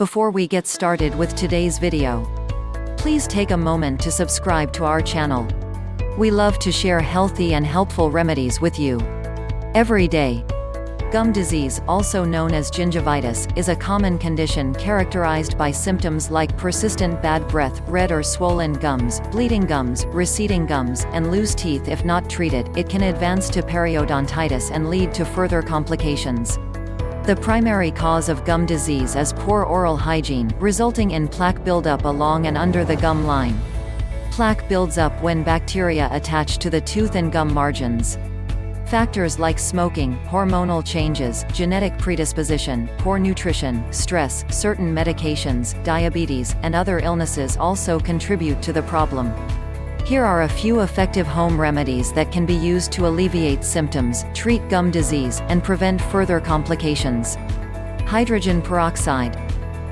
Before we get started with today's video, please take a moment to subscribe to our channel. We love to share healthy and helpful remedies with you every day. Gum disease, also known as gingivitis, is a common condition characterized by symptoms like persistent bad breath, red or swollen gums, bleeding gums, receding gums, and loose teeth. If not treated, it can advance to periodontitis and lead to further complications. The primary cause of gum disease is poor oral hygiene, resulting in plaque buildup along and under the gum line. Plaque builds up when bacteria attach to the tooth and gum margins. Factors like smoking, hormonal changes, genetic predisposition, poor nutrition, stress, certain medications, diabetes, and other illnesses also contribute to the problem. Here are a few effective home remedies that can be used to alleviate symptoms, treat gum disease, and prevent further complications. Hydrogen peroxide.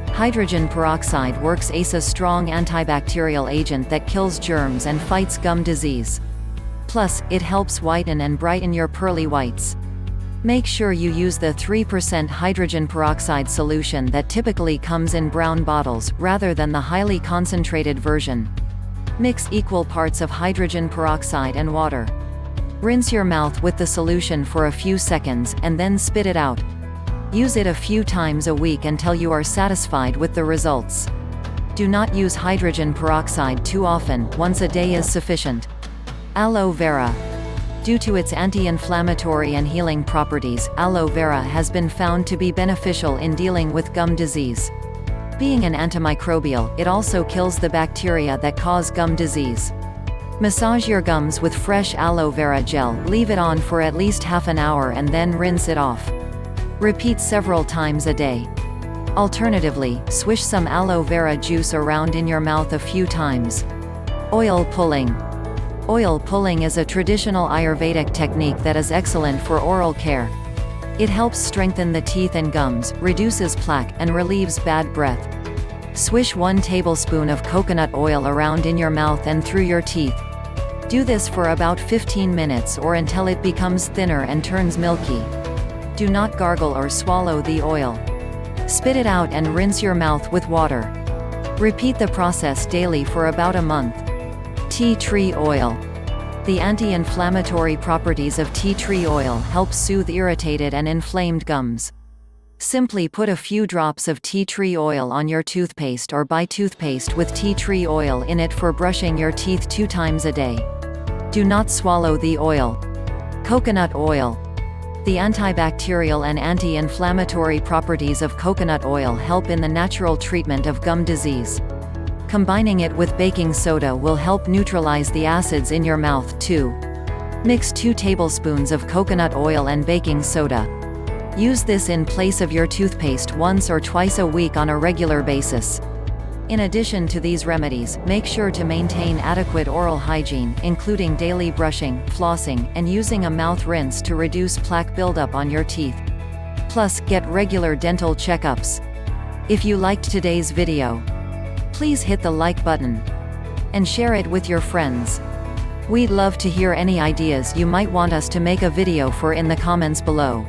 Hydrogen peroxide works as a strong antibacterial agent that kills germs and fights gum disease. Plus, it helps whiten and brighten your pearly whites. Make sure you use the 3% hydrogen peroxide solution that typically comes in brown bottles, rather than the highly concentrated version. Mix equal parts of hydrogen peroxide and water. Rinse your mouth with the solution for a few seconds, and then spit it out. Use it a few times a week until you are satisfied with the results. Do not use hydrogen peroxide too often, once a day is sufficient. Aloe vera. Due to its anti-inflammatory and healing properties, aloe vera has been found to be beneficial in dealing with gum disease. Being an antimicrobial, it also kills the bacteria that cause gum disease. Massage your gums with fresh aloe vera gel, leave it on for at least half an hour and then rinse it off. Repeat several times a day. Alternatively, swish some aloe vera juice around in your mouth a few times. Oil pulling. Oil pulling is a traditional Ayurvedic technique that is excellent for oral care. It helps strengthen the teeth and gums, reduces plaque, and relieves bad breath. Swish 1 tablespoon of coconut oil around in your mouth and through your teeth. Do this for about 15 minutes or until it becomes thinner and turns milky. Do not gargle or swallow the oil. Spit it out and rinse your mouth with water. Repeat the process daily for about a month. Tea tree oil. The anti-inflammatory properties of tea tree oil help soothe irritated and inflamed gums. Simply put a few drops of tea tree oil on your toothpaste or buy toothpaste with tea tree oil in it for brushing your teeth 2 times a day. Do not swallow the oil. Coconut oil. The antibacterial and anti-inflammatory properties of coconut oil help in the natural treatment of gum disease. Combining it with baking soda will help neutralize the acids in your mouth too. Mix 2 tablespoons of coconut oil and baking soda. Use this in place of your toothpaste once or twice a week on a regular basis. In addition to these remedies, make sure to maintain adequate oral hygiene, including daily brushing, flossing, and using a mouth rinse to reduce plaque buildup on your teeth. Plus, get regular dental checkups. If you liked today's video, please hit the like button and share it with your friends. We'd love to hear any ideas you might want us to make a video for in the comments below.